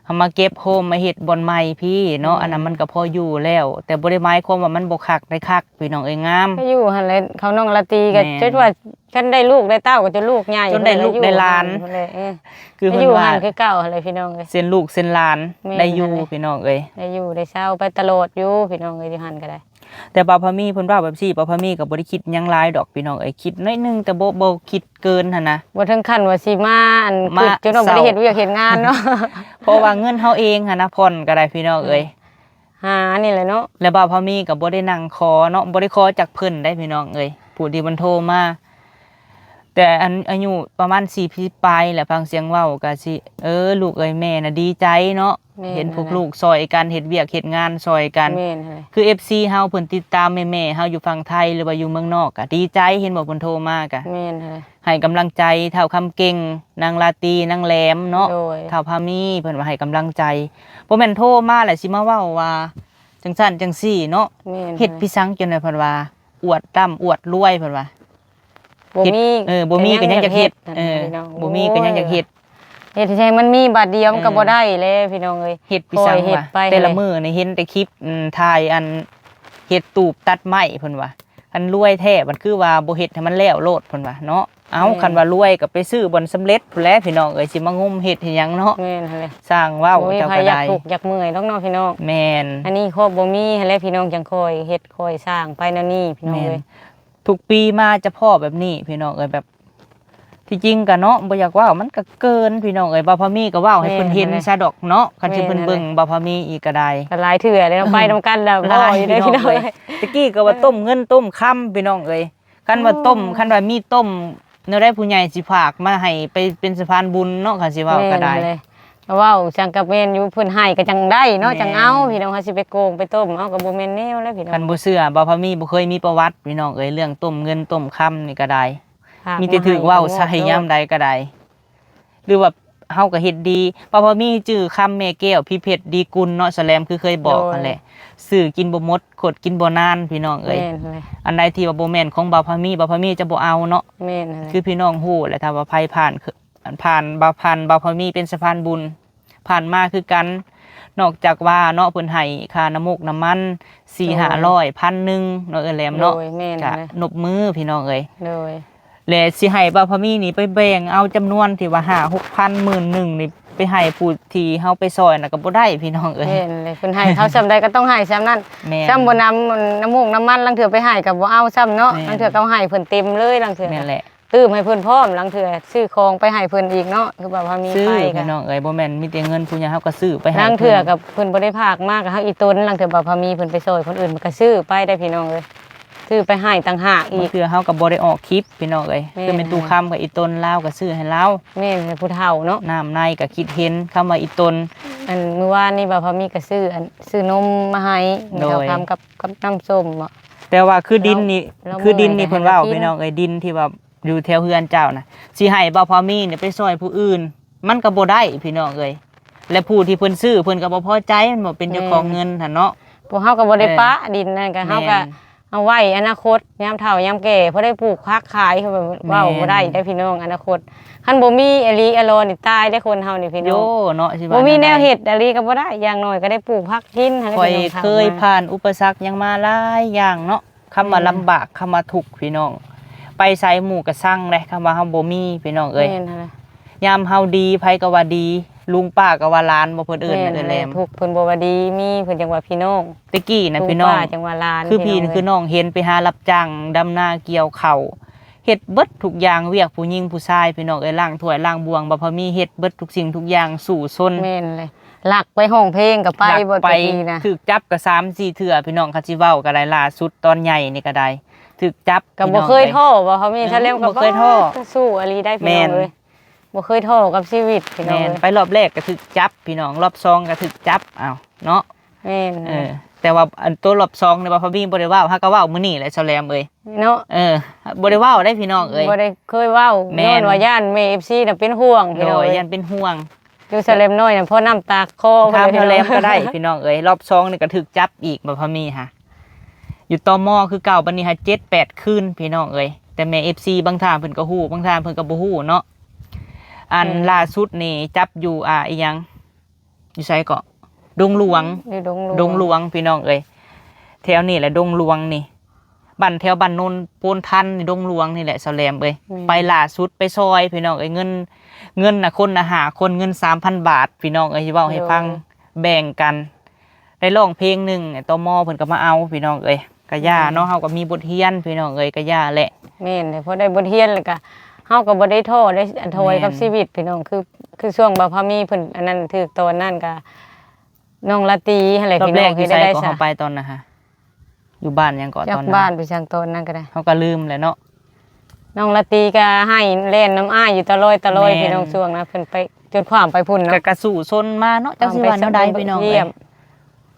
เฮามาเก็บโฮมมาเฮ็ดบ่อนใหม่พี่เนาะอันนั้นมันก็พออยู่แล้ว แต่บ่ได้หมายความว่ามันบ่คักได้คักพี่น้องเอ้ยงาม ก็อยู่หั่นแหละเขาน้องละตีก็ แม่น คิดว่าคันได้ลูกได้เต้าก็จะลูกใหญ่ จนได้ลูกได้หลาน พุ่นเลยเออ คือ ได้ เพิ่ อน ยู่ ว่า หั่นคือเก่าหั่นเลยพี่น้องเอ้ย เส้นลูกเส้นหลาน แม่น ได้อยู่ นั่นแหละ พี่น้องเอ้ย ได้อยู่ได้เช่าไปตลอดอยู่พี่น้องเอ้ยอยู่หั่นก็ได้ แต่บ่าวพามีเพิ่นว่าแบบซี่บ่าวพามีก็บ่ได้คิดหยังหลายดอกพี่น้องเอ้ยคิดน้อยหนึงแต่บ่คิดเกินหั่นนะ บ่ถึงขั้นว่าสิมาอัน มา คือจนว่าบ่ได้เฮ็ดเวียกเฮ็ดงานเนาะ เพราะว่าเงินเฮาเองหั่นนะผ่อนก็ได้พี่น้องเอ้ย หานี่แหละเนาะ แล้วบ่าวพามีก็บ่ได้นั่งขอเนาะบ่ได้ขอจากเพิ่นได้พี่น้องเอ้ยผู้ที่มันโทรมาแต่อันอายุประมาณ4ปีปลายแหละฟังเสียงเว้าก็สิลูกเอ้ยแม่น่ะดีใจเนาะ แม่น เห็นพวกลูกซอยกันเฮ็ดเวียกเฮ็ดงานซอยกัน แม่นหั่นเลย คือ FC เฮาเพิ่นติดตามแม่ๆเฮาอยู่ฝั่งไทยหรือว่าอยู่เมืองนอกก็ดีใจเห็นบ่เพิ่นโทรมาก็ แม่นหั่นเลย ให้กำลังใจเท่าคำเก่งนางลาตรีนางแหลมเนาะ โดย เท่าพามีเพิ่นว่าให้กำลังใจบ่แม่นโทรมาแหละสิมาเว้าว่าจังซั่นจังซี่เนาะ แม่น เฮ็ดพิสังจนได้เพิ่นว่าอวดร่ำอวดรวยเพิ่นว่า บ่มี บ่มีก็ยังอยากเฮ็ดบ่มีก็ยังอยากเฮ็ด เฮ็ดให้มันมีบาทเดียวมันก็บ่ได้เลยพี่น้องเอ้ย เฮ็ดพิสัง ปล่อยเฮ็ด ว่า ไป แต่ละมื้อนี่เห็นแต่คลิปถ่ายอันเฮ็ดตูบตัดไม้เพิ่นว่า คันรวยแท้มันคือว่าบ่เฮ็ดให้มันแล้วโลดเพิ่นว่าเนาะเอาคันว่ารวยก็ไปซื้อบ่อนสำเร็จพู้นแหละพี่น้องเอ้ยสิมางมเฮ็ดให้หยังเนาะ แม่นหั่นแหละ สร้างเว้า บ่มี เจ้า ใคร ก็ อยาก ได้ ทุกข์อยากเมื่อยดอกเนาะพี่น้อง แม่น อันนี้ครอบบ่มีหั่นแหละพี่น้องจังคอยเฮ็ดคอยสร้างไปแนวนี้พี่น้อง แม่น เอ้ย ทุกปีมาจะพ่อแบบนี้พี่น้องเอ้ยแบบที่จริงก็เนาะบ่อยากเว้ามันก็เกินพี่น้องเอ้ยบ่พอมีก็เว้าให้เพิ่นเห็นซะดอกเนาะคันสิเพิ่นเบิ่งบ่พอมีอีกก็ได้ ก็หลายเทื่อเลยเนาะไปนำกันแล้วพ่ออยู่ได้อพี่น้องเอ้ย ตะกี้ก็ว่าต้มเงินต้มค่ำพี่น้องเอ้ยคันว่าต้มคันว่ามีต้มแนวได้ผู้ใหญ่สิฝากมาให้ไปเป็นสะพานบุญเนาะคันสิเว้าก็ได้ แม่นเลยเว้าจังกับแม่นอยู่เพิ่นให้ก็จังได้เนาะ แม่น จังเอาพี่น้องเฮาสิไปโกงไปต้มเอาก็บ่แม่นแนวแล้วพี่น้อง คันบ่เชื่อบ่พอมีบ่เคยมีประวัติพี่น้องเอ้ยเรื่องต้มเงินต้มค่ำนี่ก็ได้ ฝาก มีแต่ถือเว้าใส่ยามใดก็ได้หรือว่าเฮาก็เฮ็ดดีบ่พอมีชื่อคำแม่แก้วพี่เพชรดีกุลเนาะแสลมคือเคยบอกกันแหละซื้อกินบ่หมดขดกินบ่นานพี่น้องเอ้ย แม่นเลย อันใดที่ว่าบ่แม่นของบ่าวพามีบ่าวพามีจะบ่เอาเนาะ แม่นเลย คือพี่น้องฮู้แหละถ้าว่าภัยผ่านบ่าวพามีเป็นสะพานบุญผ่านมาคือกันนอกจากว่าเนาะเพิ่นให้ค่าน้ำมูกน้ำมัน4-500 1,000นึงเนาะเอ้ยแหลมเนาะ โดยแม่น ก็ เลย นบมือพี่น้องเอ้ย โดย และสิให้บ่าวพามีนี่ไปแบ่งเอาจำนวนที่ว่า5-6,000 11,000นี่ไปให้ผู้ที่เฮาไปซอยน่ะก็บ่ได้พี่น้องเอ้ย แม่นเลยเพิ่นให้เท่าซำใดก็ต้องให้ซำนั้น แม่น ซ้ำบ่น้ำมูกน้ำมันลังเถื่อไปให้ก็บ่เอาซ้ำเนาะ แม่น ลังเถื่อก็เอาให้เพิ่นเต็มเลยลังเถื่อ แม่นแหละ ตื้มให้เพิ่นพร้อมลังเถื่อซื้อของไปให้เพิ่นอีกเนาะคือแบบว่ามี ซื้อ ไปกั พี่น้องเอ้ยบ่แม่นมีแต่เงินผู้ใหญ่เฮาก็ซื้อไปให้ ลังเถื่อ พิ่น กับเพิ่นบ่ได้พากมากกับเฮาอีตนลังเถื่อบ่พามีเพิ่นไปซอยคนอื่นมันก็ซื้อไปได้พี่น้องเอ้ยซื้อไปให้ต่างหากอี บาง ก เทื่อเฮาก็บ่ได้ออกคลิปพี่น้องเอ้ย แม่น คือเป็นตู้คำกับอีตนลาวก็ซื้อให้ลาว แม่นเลยผู้เฒ่าเนาะ น้ำในก็คิดเห็นคำว่าอีตน อันเมื่อวานนี่บ่พามีก็ซื้อนมมาให้ โดย เดี๋ยวทำกับน้ำส้มบ่ แต่ว่าคือดินนี่ เรา คือดินนี่ เมื่อย เพิ่นเว้า แต่ให้เรากิน พี่น้องเอ้ยดินที่ว่าอยู่แถวเฮือนเจ้าน่ะสิให้บ่พอมีเนี่ยไปซอยผู้อื่น มันก็บ่ได้พี่น้องเอ้ยและผู้ที่เพิ่นซื้อเพิ่นก็บ่พอใจมันบ่เป็นเจ้าของเงินหั่นเนาะ พวกเฮาก็บ่ได้ปะดินนั่นก็เฮาก็ แม่น เอาไว้อนาคตยามเฒ่ายามแก่เพราะได้ปลูกพักขายคือแบบว่า แม่น บ่ได้ได้พี่น้องอนาคตคันบ่มีอหลีอโลนี่ตายได้คนเฮานี่พี่ โย น้อง เนาะสิว่า บ่มีแนว จั่งใด เฮ็ดอหลีก็บ่ได้อย่างน้อยก็ได้ปลูกพักกินให้ ข่อย พี่น้อง เคยผ่านอุปสรรคหยังมาหลายอย่างเนาะคำว่าลำบากคำว่าทุกข์พี่น้อง ไปไสหมู่ก็สั่งเลยคำว่าเฮาบ่มีพี่น้องเอ้ย แม่นหั่นแหละ ยามเฮาดีไผก็ว่าดี ลุงป้าก็ว่าหลานบ่เพิ่นเอิ้น แม่ เอิ้น น แหล แหละ ม ทุกข์เพิ่นบ่ว่าดีมีเพิ่นจังว่าพี่น้อง ตะกี้นะพี่น้อง ลุป้าจังว่าหลาน คือพี่ น้ง คือน้องเห็นไปหารับจ้างดำนาเกี่ยวข้าวเฮ็ดเบิดทุกอย่างเวียกผู้หญิงผู้ชายพี่น้องเอ้ยล้างถ้วยล้างบวงบ่พอมีเฮ็ดเบิดทุกสิ่งทุกอย่างสู่ซน แม่นเลยหลักไปห้องเพลงก็ไปบ่ ไป ตะกี้นะ ถูกจับก็3-4เทื่อพี่น้องเขาสิเว้าก็ได้ล่าสุดตอนใหญ่นี่ก็ได้ถูกจับ ก็ พี่ บ่ น้อง เคย อ้ ท้อบ่เขามีซะแล้วก็ บ่เคยท้อ สู้อหลีได้พี่ แม่ น้อง น เอ้ยบ่เคยท้อกับชีวิตพี่น้อง แม่น เอ้ย ไปรอบแรกก็ถูกจับพี่น้องรอบสองก็ถูกจับอ้าวเนาะ แม่น แต่ว่าอันตัวรอบสองเนี่ยบ่พอมีบ่ได้เว้าฮักก็เว้ามื้อนี้แหละเซาแลมเอ้ย เนาะ บ่ได้เว้าได้พี่น้องเอ้ย บ่ได้เคยเว้า แม่น ย้อนว่าย่านแม่ FC น่ะเป็นห่วงพี่ โด น้อง ย เอ้ย ยันเป็นห่วง อยู่สะเลมน้อยน่ะเพราะน้ำตาคอ ถาม พิ่ เซาน แล เลย มก็ได้พี่น้องเอ้ยรอบสองนี่ก็ถูกจับอีกบ่พอมีค่ะอยู่ตมคือเก่าบัดนี้ฮะ7-8คืนพี่น้องเอ้ยแต่แม่ FC บางทางเพิ่นก็ฮู้บางทางเพิ่นก็บ่ฮู้เนาะอันล่าสุดนี่จับอยู่อีหยังอยู่ไสเกาะดงหลวง อยู่ดง ดงหลวงพี่น้องเอ้ยแถวนี่แหละดงหลวงนี่บ้านแถวบ้านโนนโพนทันนี่ดงหลวงนี่แหละเสาแหลมเอ้ยไปล่าสุดไปซอยพี่น้องเอ้ยเงินน่ะคนน่ะหาคนเงิน 3,000 บาทพี่น้องเอ้ยสิเว้าให้ฟังแบ่งกันได้ร้องเพลงหนึงตมเพิ่นก็มาเอาพี่น้องเอ้ยก็ย่าเนาะเฮาก็มีบทเรียนพี่น้องเอ้ยก็ย่าแหละ แม่นเลยเพราะได้บทเรียนแล้วก็เฮาก็บ่ได้ท้อได้อันถอยกับ แม่น ชีวิตพี่น้องคือช่วงบ่พามีเพิ่นอันนั้นถึกตอนนั้นก็น้องละตีหั่นแหละ รอบ พี่ แร น้อก ง อยู่ เฮ็ด ไส ได้ ก็ ซะ เฮาไปตอนน่ะฮะอยู่บ้านหยังก่อน จาก ตอนนั้น บ้านไปช่างตอนนั้นก็ได้ เฮาก็ลืมแล้วเนาะ น้องละตีก็ให้เล่นน้ำอ้ายอยู่ตะลอย แม่น พี่น้องช่วงนะเพิ่นไปจนความไปพุ่น ก็ เนาะ กระสู่ซนมาเนาะจังสิว่าแนวใดพี่น้อง เยี่ เอ้ ย ย ม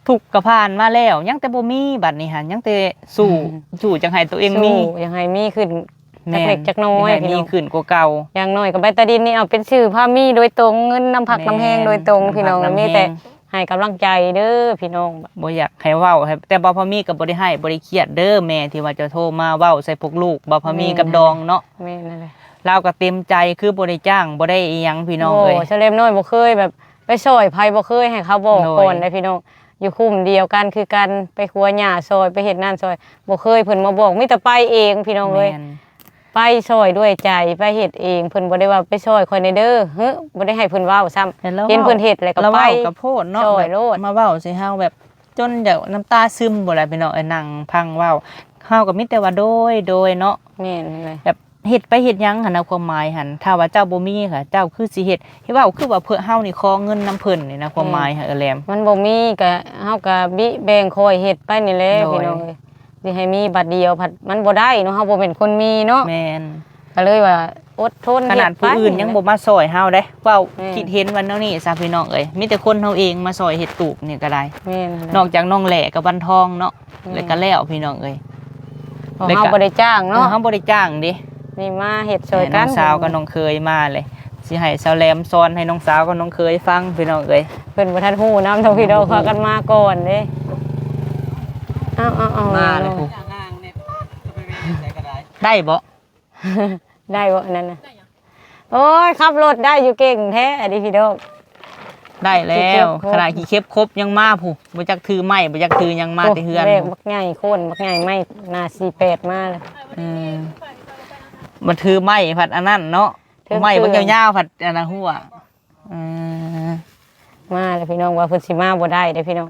ทุกข์ก็ผ่านมาแล้วยังแต่บ่มีบัดนี้หั่นยังแต่สู้จังให้ตัวเองมี สู้ยังให้มีขึ้นจักเล็กจักน้อย ให้ พี่ มี น้อง ขึ้นกว่าเก่า อย่างน้อยก็ใบตาดินนี่เอาเป็นชื่อพามีโดยตรงเงินน้ำผักน้ำแห้งโดยตรงพี่น้อง น้ำผักน้ำแห้ง มีแต่ให้กำลังใจเด้อพี่น้อง บ่อยากให้เว้าให้แต่บ่พอมีก็บ่ได้ให้บ่ได้เครียดเด้อแม่ที่ว่าจะโทรมาเว้าใส่พวกลูกบ่พอมีกับดองเนาะ แม่นั่นแหละ เราก็เต็มใจคือบ่ได้จ้างบ่ได้อีหยังพี่น้องเอ้ย โเฉลมน้อยบ่เคยแบบไปซอยไผบ่เคยให้เขาบอก โดย ก่อนได้พี่น้อง อยู่คุมเดียวกันคือกันไปครัวหญ้าซอยไปเฮ็ดนั่นซอยบ่เคยเพิ่นมาบอกมีแต่ไปเองพี่น้องเอ้ย แม่น ไปซอยด้วยใจไปเฮ็ดเองเพิ่นบ่ได้ว่าไปซอยคอยในเด้อเฮ้อบ่ได้ให้เพิ่นเว้าซ้ำ แต่รา เห็นเพิ่นเฮ็ดแล้วก็ เรา ไป เว้ากับโพดเนาะ ซอย แบบ โลด มาเว้าใส่เฮาแบบจนเดี๋ยวน้ำตาซึมบ่ล่ะพี่น้องนั่งพังเว้าเฮาก็มีแต่ว่าโดยเนาะ แม่นเลย แบบเฮ็ดไปเฮ็ดหยังหั่นนะความหมายหั่นถ้าว่าเจ้าบ่มีค่ะ เจ้าคือสิเฮ็ดเฮ็ดเว้าคือว่าเพื่อเฮานี่ขอเงินนำเพิ่นนี่นะความหมายค่ะแหลม มันบ่มีก็เฮาก็บิแบ่งคอยเฮ็ดไปนี่แหละ โดย พี่น้องเอ้ยสิให้มีบัตรเดียวผัดมันบ่ได้เนาะเฮาบ่เป็นคนมีเนาะ แม่น ก็เลยว่าอดทน ขนาด เฮ็ ผู้ ไป อื่นยังบ่มาซอยเฮาเด้เว้า แม่น คิดเห็นวันนี้ซะพี่น้องเอ้ยมีแต่คนเฮาเองมาซอยเฮ็ดตูบนี่ก็ได้ แม่น นอกจากน้องแหล่กับบันทองเนาะ อืม แล้วก็แล้วพี่น้องเอ้ย เพราะเฮาบ่ได้จ้างเนาะ เฮาบ่ได้จ้างเด้ นี่มาเฮ็ดซอย ให้ กั น้อน งสาวกับน้องเคยมาเลยสิให้สาวแหลมสอนให้น้องสาวกับน้องเคยฟังพี่น้องเอ้ย เพิ่นบ่ทันฮู้นำเท่าพี่น้องพากันมาก่อนเด้เอาๆๆ มาเลยผู้ได้บ่ ได้บ่อันนั้นน่ะโอ้ยขับรถได้อยู่เก่งแท้อันนี้พี่น้อง ได้แล้ ขี้เข็ ว บครบ ขนาดขี้เข็บครบยังมาผู้บ่จักถือไม้บ่จักถือหยังมาแต่เฮือน เลขบักใหญ่โคนบักใหญ่ไม่หน้า48มาเลย อืมบ่ถือไม้ผัดอันนั้นเนาะ ถือ ไม้บ่ เครื่อง ยาวๆผัดอันนั้นหัวอืม มาเลยพี่น้องว่าเพิ่นสิมาบ่ได้เด้อพี่น้อง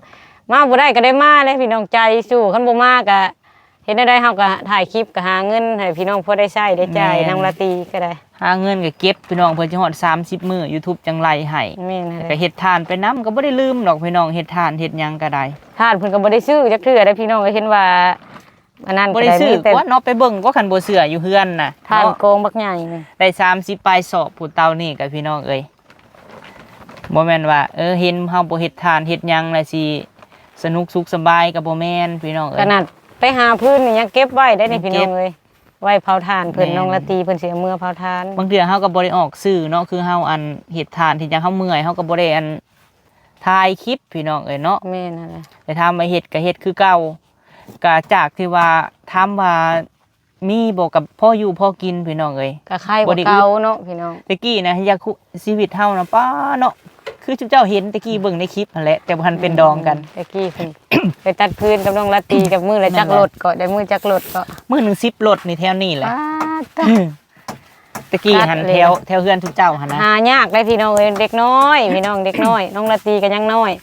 มาบ่ได้ก็ได้มาเลยพี่น้องใจสู้คันบ่มาก็เฮ็ดได้เฮาก็ถ่ายคลิปก็หาเงินให้พี่น้องพอได้ใช้ได้จ่ายนางละตีก็ได้ หาเงินก็เก็บพี่น้องเพิ่นสิฮอด30มื้อ YouTube จังไล่ให้ แม่นนั่นแห ก็ ละ เฮ็ดทานไปนํก็บ่ได้ลืมดอกพี่น้องเฮ็ดทานเฮ็ดหยังก็ได้ ทานเพิ่นก็บ่ได้ซื้อจักเทื่อได้อพี่น้องก็เห็นว่าอันนั้น บ่ ก็ ได้ ได้ ซื้อ มีแต่ ว่าเนาะไปเบิ่งก็คันบ่เชื่ออยู่เฮือนน่ะ ทาน เนาะ โกงบักใหญ่นี่ ได้30ปลายสอบผู้เตานี่กับพี่น้องเอ้ยบ่แม่นว่าเห็นเฮาบ่เฮ็ดทานเฮ็ดหยังแล้วสิสนุกสุขสบายก็บ่แม่นพี่น้อง ข เอ้ย นาดไปหาพื้นนี่ยังเก็บไว้ได้นี่ ยัง พี่ เก็ น้อบ งเอ้ยไว้เผาทานเพิ่น แม่น น้องละตีเพิ่นสิเอามือเผาทาน บางเทื่อเฮาก็บ่ได้ออกสื่อเนาะคือเฮาอันเฮ็ดทานที่จังเฮาเมื่อยเฮาก็บ่ได้อันถ่ายคลิปพี่น้องเอ้ยเนาะ แม่นนั่นแหละ แต่ถามว่าเฮ็ดก็เฮ็ดคือเก่าก็จากที่ว่าถามว่ามีบ่กับพ่ออยู่พ่อกินพี่น้องเอ้ย ก็ไข่ บ่ บ่ ได้อึด เก่าเนาะพี่น้อง ตะกี้นะอยากคุชีวิตเฮานะป้าเนาะคือเจ้าเห็นตะกี้เบิ่งในคลิปนั่นแหละแต่บ่ทันเป็นดองกัน ตะกี้เพิ่น ไปตัดพื้นกับน้องละตีกับมือละจักรถก็ได้มือจักรถก็ มื้อหนึง10รถนี่แถวนี้แหละ ป้าตะ ตะกี้ ตัด หัน เลย แถวเฮือนทุกเจ้าหันนะ หายากได้พี่น้องเอ้ยเด็กน้อยพี่น้องเด็กน้อย น้องละตีก็ยังน้อย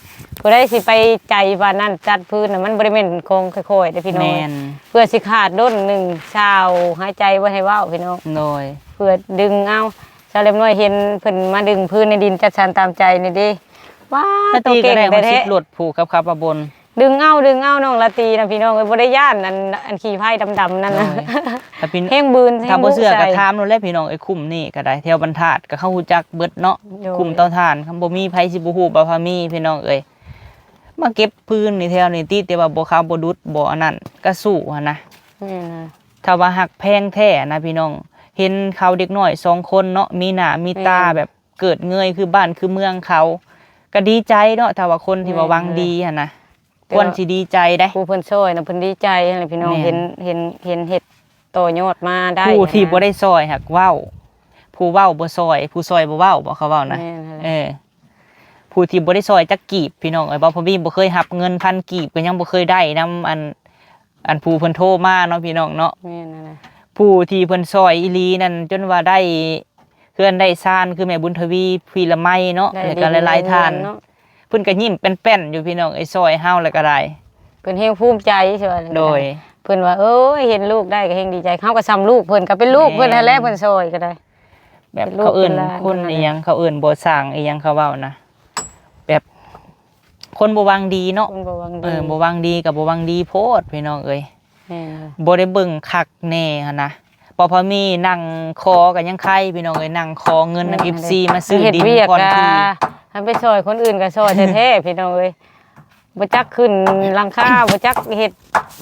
ผู้ใดสิไปใจว่านั้นจัดพื้นน่ะมันบ่ได้แม่นคงค่อยๆเด้อพี่น้อง แม่น เพื่อสิขาดด้นหนึ่งชาวหายใจบ่ให้เว้าพี่น้อง โดย เพื่อดึงเอาชาวเล็บน้อยเห็นเพิ่นมาดึงพื้นในดินจัดสรรตามใจนี่เดิว้า ตะ ตัว กี้ก็ เก่ง ได้มา แท้ 10รถผูกกับขับมาบน ๆดึงเอาน้องละตีนะพี่น้องเอ้ยบ่ได้ย่านอันขี่ไผ่ดำๆนั่นนะ โดย ถ้าพี่ แห้งบืนแห้ ถ้าง บ่เชื่อก็ ใส่ ถามโนู่นแหละพี่น้องไอ้คุ้มนี่ก็ได้แถวบรรทัดก็เข้าฮู้จักเบิดเนาะ โดย คุ้มเตาถ่านคำบ่มีไผสิบ่ฮู้บ่พามีพี่น้องเอ้ยมาเก็บพื้นนี่แถวนี่ติแต่ว่าบ่ขาวบ่ดุดบ่อันนั้นก็สู้หั่นนะ นี่นะ ถ้าว่าหักแพงแท้นะพี่น้อง เห็นเขาเด็กน้อย2คนเนาะมีหน้ามีตาแบบเกิดเงยคือบ้านคือเมืองเขาก็ดีใจเนาะถ้าว่าคนที่ว่าหวังดีหั่นนะควรสิดีใจได้ ผู้เพิ่นช่วยนะเพิ่นดีใจนั่นแหละพี่น้อง แม่น เห็นเฮ็ดโตยอดมาได้ ผู้ที่บ่ได้ซอยหักเว้า ผู้เว้าบ่ซอย ผู้ซอยบ่เว้าบ่เขาเว้านะ แม่นั่นแหละ ผู้ที่บ่ได้ซอยจักกีบพี่น้องเอ้ยบ่พอมีบ่เคยรับเงิน1,000กีบก็ยังบ่เคยได้นํอันผู้เพิ่นโทรมาเนาะพี่น้องเนาะ แม่นั่นแหละ ผู้ที่เพิ่นซอยอีหลีนั่นจนว่าได้เพื่อนได้ซ่านคือแม่บุญทวีพีละไมเนาะแล้วก็หลายๆท่าน เนาะ เพิ่นก็ยิ้มแป้นๆอยู่พี่น้องไอ้ซอยเฮาแล้วก็ได้ เพิ่นเฮงภูมิใจใช่ไหม โดย เพิ่นว่าเอ้ยเห็นลูกได้ก็เฮงดีใจเขาก็ซ้ำลูกเพิ่นก็เป็นลูก แม่ เพิ่นนั่นแหละเพิ่นซอยก็ได้ แบบ เป็นลูก เขาเอิ้น เป็นหลาน คน นั่นแหละ อีหยังเขาเอิ้นบ่สร้างอีหยังเขาเว้านะแบบคนบ่หวังดีเนาะ เพิ่นบ่หวังดี บ่หวังดีกับบ่หวังดีโพดพี่น้องเอ้ย แม่น บ่ได้เบิ่งคักแน่หั่นนะพอมีนั่งคอกันยังไข่พี่น้องเอ้ยนั่งคอเงินนำ FC มาซื้อ เฮ็ด ดิน เวียก ก่อน ก็ ที่ หันไปซอยคนอื่นก็ซอยแท้ๆพี่น้องเอ้ยบ่จักขึ้นหลังคาบ่จักเฮ็ด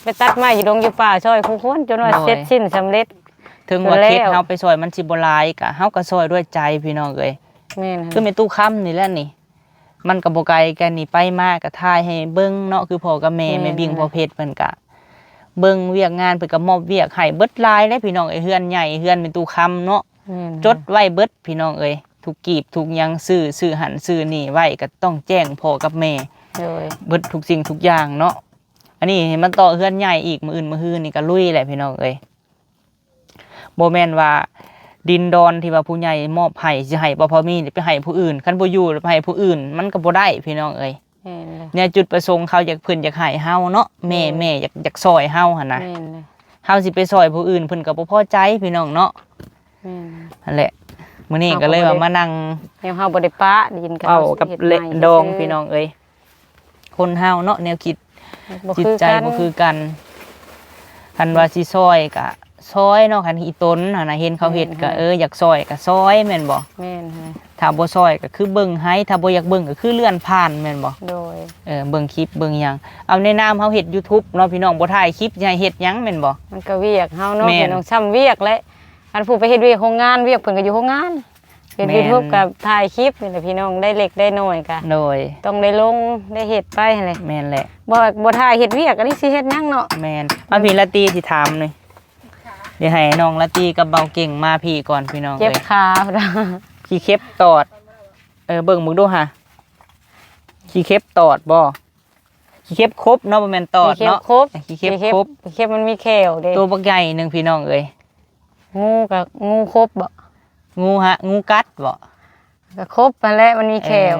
ไปตัดไม้อยู่ดงอยู่ป่าซอยคู่คนจนว่าเสร็จสิ้นสำเร็จ ถึงว่า แล้ว เคสเฮาไปซอยมันสิบ่หลายก็เฮาก็ซอยด้วยใจพี่น้องเอ้ย แม่น คือแม่ตู้ค้ำนี่แหละนี่ มันก็บ่ไกลกันนี่ไปมาก็ถ่ายให้เบิ่งเนาะคือพ่อกับแม่แม่บิ่งพ่อเพชรเพิ่นก็เบิ่งเวียกงานเพิ่นก็มอบเวียกให้เบิดหลายเด้พี่น้องเอ้ยเฮือนใหญ่เฮือนแม่ตู้ค้ำเนาะ แม่น จดไว้เบิดพี่น้องเอ้ยทุกกีบทุกหยังซื้อหันซื้อนี่ไว้ก็ต้องแจ้งพ่อกับแม่ โดย เบิดทุกสิ่งทุกอย่างเนาะอันนี้เห็นมันต่อเฮือนใหญ่อีกมื้ออื่นมื้อฮื้อนี่ก็ลุยแหละพี่น้องเอ้ยบ่แม่นว่าดินดอนที่ว่าผู้ใหญ่มอบให้สิให้บ่พอมีไปให้ผู้อื่นคันบ่อยู่ไปให้ผู้อื่นมันก็บ่ได้พี่น้องเอ้ย แม่นเลย เนี่ยจุดประสงค์เขาอยากเพิ่นอยากให้เฮาเนาะแม่อยากซอยเฮาหั่นน่ะ แม่นเลย เฮาสิไปซอยผู้อื่นเพิ่นก็บ่พอใจพี่น้องเนาะ แม่น นั่นแหละมื้อนี้ก็เลยว่ามานั่ง แนวเฮาบ่ได้ปะดิน เอากับ ฮ็ เละ ใหม่ ดอง ซื่ พี่น้องเอ้ยคนเฮาเนาะแนวคิด บ่ จิต คือ ใจ กัน บ่คือกันคันว่าสิซอยก็ซอยเนาะคันอีตนหั่นน่ะเห็นเขาเฮ็ดก็อยากซอยก็ซอยแม่นบ่ แม่นฮะ ถ้าบ่ซอยก็คือเบิ่งให้ถ้าบ่อยากเบิ่งก็คือเลื่อนผ่านแม่นบ่ โดย เบิ่งคลิปเบิ่งหยังเอาในนามเฮาเฮ็ด YouTube เนาะพี่น้องบ่ถ่ายคลิปสิให้เฮ็ดหยังแม่นบ่ มันก็เวียกเฮาเนาะ แม่น พี่น้องซ้ำเวียกและอันผู้ไปเฮ็ดเวียกโรงงานเวียกเพิ่นก็อยู่โรงงานเป็น แม่น YouTube กับถ่ายคลิปนี่แหละพี่น้องได้เล็กได้น้อยก็ โดย ต้องได้ลงได้เฮ็ดไปหั่นแหละ แม่นแหละ บ่ถ่ายเฮ็ดเวียกอันนี้สิเฮ็ดหยังเนาะ แม่นมาพี่ละตีสิถามหน่อยเดี๋ยวให้น้องละตีกับเบาเก่งมาพี่ก่อนพี่น้อง เจ็บ เอ้ย ขา ขี้เข็บตอดเบิ่งมึงดูฮะขี้เข็บตอดบ่ขี้เข็บครบเนาะบ่แม่นตอด มีเข็บ เนาะ ครบ ขี้เข็บครบ เข็บมันมีแขวเด้ ตัวบักใหญ่หนึงพี่น้องเอ้ย งูกับงูครบบ่ งูกัดบ่ ก็ครบนั่นแหละมันมีแขว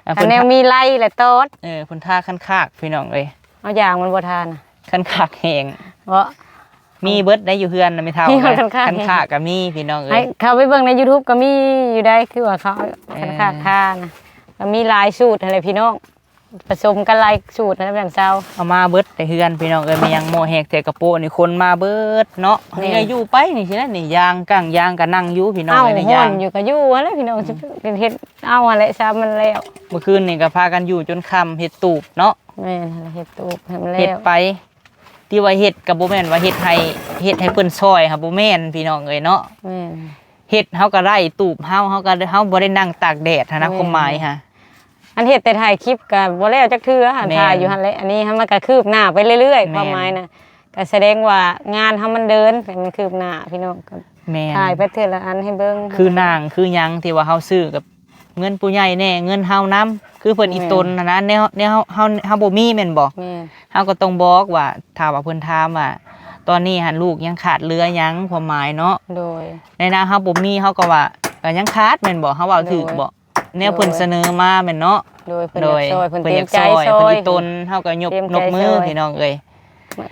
อัน อันแนวมีไล่และตอด เพิ่นท่าคันคากพี่น้องเอ้ย เอาอย่างมันบ่ทานน่ะ คันคากแห้ง เพราะ มีเบิดได้อยู่เฮือนนะไม่เท่า มี นะ คันคาก คันคากก็มีพี่น้อง ให้ เอ้ย เขาไปเบิ่งใน YouTube ก็มีอยู่ได้คือว่าเขาคันค่านะก็มีหลายสูตรอะไรพี่น้องผสมกันหลายสูตรนะแบบเซา เอามาเบิดได้เฮือนพี่น้องเอ้ยมันยังโมแหกแต่กระโปะนี่คนมาเบิดเนาะ นี่ นี่อยู่ไปนี่สินะนี่ยางก้างยางก็นั่งอยู่พี่น้อง เอ้า เอ้ยใน ฮ้อย าง นอยู่ก็อยู่นั่นแหละพี่น้องสิเป็นเฮ็ดเอาอะไรซามันแล้ว เมื่อคืนนี่ก็พากันอยู่จนค่ำเฮ็ดตูบเนาะ แม่นเฮ็ดตูบให้มัน เฮ็ด แล้ว ไปที่ว่าเฮ็ดก็บ่แม่นว่าเฮ็ดให้เพิ่นซอยค่ะบ่แม่นพี่น้องเอ้ยเนาะ แม่น เฮ็ดเฮาก็ไร่ตูบเฮาบ่ได้นั่งตากแดดหั้นนะ แม่น ความหมายค่ะ อันเฮ็ดแต่ถ่ายคลิปก็บ่แล้วจักเทื่อหัน แม่น ถ่ายอยู่หั่นแหละอันนี้มันก็คืบหน้าไปเรื่อยๆ แม่น ความหมายน่ะก็แสดงว่างานเฮามันเดินให้มันคืบหน้าพี่น้องก็ แม่น ถ่ายไปเทื่อละอันให้เบิ่ง คือนางคือหยังที่ว่าเฮาซื้อกับเงินผู้ใหญ่แน่เงินเฮานํคือเพิ่นอีตนนะแนวเฮาบ่มีแม่นบ่ แม่น เฮาก็ต้องบอกว่าถ้าว่าเพิ่นถามว่าตอนนี้หันลูกยังขาดเรือยังความหมายเนาะ โดย ในนาเฮาบ่มีเฮาก็ว่าก็ยังขาดแม่นบ่เฮาเว้าถูกบ่แนวเพิ่นเสนอมาแม่นเนาะ โดยเพิ่น โด อยาก ย ซอยเพิ่น เพิ่น เต็ อ ม ยาก ใจ ซอย ซอ เพิ่น ย อีตนเฮาก็ยก เต็มใจ นกมือ ซอย พี่น้องเอ้ย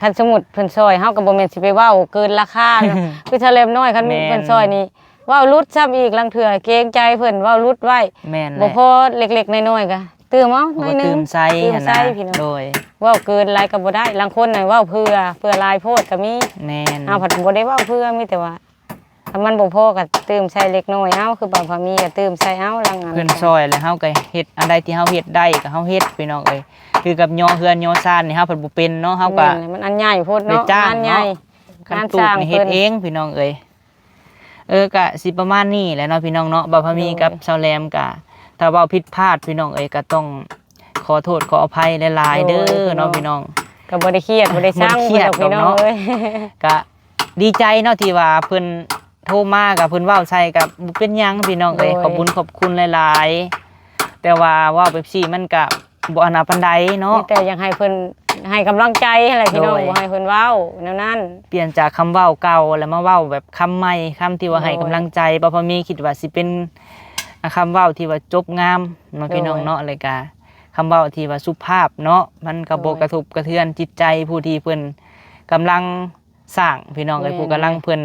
คันสมมุติเพิ่นซอยเฮาก็บ่แม่นสิไปเว้าเกินราคา เนาะ คือถ้าเล็มน้อยคัน แม่น เพิ่นซอยนี่เว้ารุดซ้ำอีกลังเถื่อเกรงใจเพิ่นเว้ารุดไว้ แม่นแห บ่ ละ พอเล็กๆน้อยๆก็ตื่มเอาหน่อยหนึ ตื่ ง มใส่ ตื่ม หั่น ใส่ นะ พี่น้อง โดย เว้าเกินหลายก็บ่ได้บางคนน่ะเว้าเพื่อหลายโพดก็มี แม่น เอาผัดบ่ได้เว้าเพื่อมีแต่ว่าถ้ามันบ่พอก็ตื่มใส่เล็กน้อยเอาคือบางพามีก็ตื่มใส่เอาลังอัน เพิ่นซอยแล้วเฮาก็เฮ็ดอันใดที่เฮาเฮ็ดได้ก็เฮาเฮ็ดพี่น้องเอ้ยคือกับย่อเฮือนย่อซ่านนี่เฮาเพิ่นบ่เป็นเนาะเฮาก็ แม่นมันอันใหญ่โพด ไป เนาะ จ้าง งานใหญ่ เนาะ คัน งาน ตู ส บ ร้าง นี่เฮ็ เพิ่ ด น เองพี่น้องเอ้ยก็สิประมาณนี้แหละเนาะพี่น้องเนาะบ่าวพามีกับชาวแรมก็ถ้าเว้าผิดพลาดพี่น้องเอ้ยก็ต้องขอโทษขออภัยหลายๆเด้อเนาะพี่น้อง ก็บ่ได้เครียดบ่ได้สร้าง บ่ได้เครียด พี่น้อง ดอกเนาะ เอ้ย ก็ดีใจเนาะที่ว่าเพิ่นโทรมากับเพิ่นเว้าใส่กับบ่เป็นหยังพี่น้องเอ้ยขอบคุญขอบคุณหลายๆแต่ว่าเว้าแบบซี่มันก็บ่อันน่ะปานใดเนาะ มีแต่อยากให้เพิ่นให้กำลังใจอะไรพี่น้อง โดย บ่ให้เพิ่นเว้าแนวนั้น เปลี่ยนจากคำเว้าเก่าแล้วมาเว้าแบบคำใหม่คำที่ว่า โดย ให้กำลังใจบ่พอมีคิดว่าสิเป็นคำเว้าที่ว่าจบงามเนาะพี่น้อง โดย เนาะเลยก็คำเว้าที่ว่าสุภาพเนาะมันก็บ่ โดย กระทบกระเทือนจิตใจผู้ที่เพิ่นกำลังสร้างพี่น้องเอ้ย แม่น ผู้กำลังเพิ่น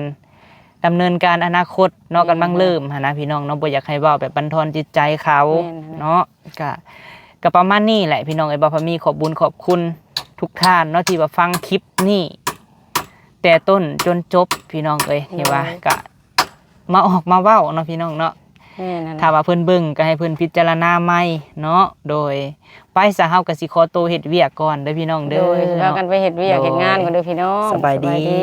ดำเนินการอนาคตเนาะ แม่น กำลังเริ่มหันนะพี่น้องเนาะบ่อยากให้เว้าแบบบั่นทอนจิตใจเขา แม่น เนาะก็ประมาณนี้แหละพี่น้องเอ้ยบ่พอมีขอบบุญขอบคุณทุกท่านเนาะที่ว่าฟังคลิปนี้แต่ต้นจนจบพี่น้องเอ้ยที่ว่าก็มาออกมาเว้าเนาะพี่น้องเนาะ แม่นั่น ถ้าว่าเพิ่นเบิ่งก็ให้เพิ่นพิจารณาใหม่เนาะโดยไปซะเฮาก็สิขอตัวเฮ็ดเวียกก่อนเด้อพี่น้อง โด เด้อย พากันไปเฮ็ดเวียกเฮ็ดงานกันเด้อพี่น้อง สบายดี สบายดี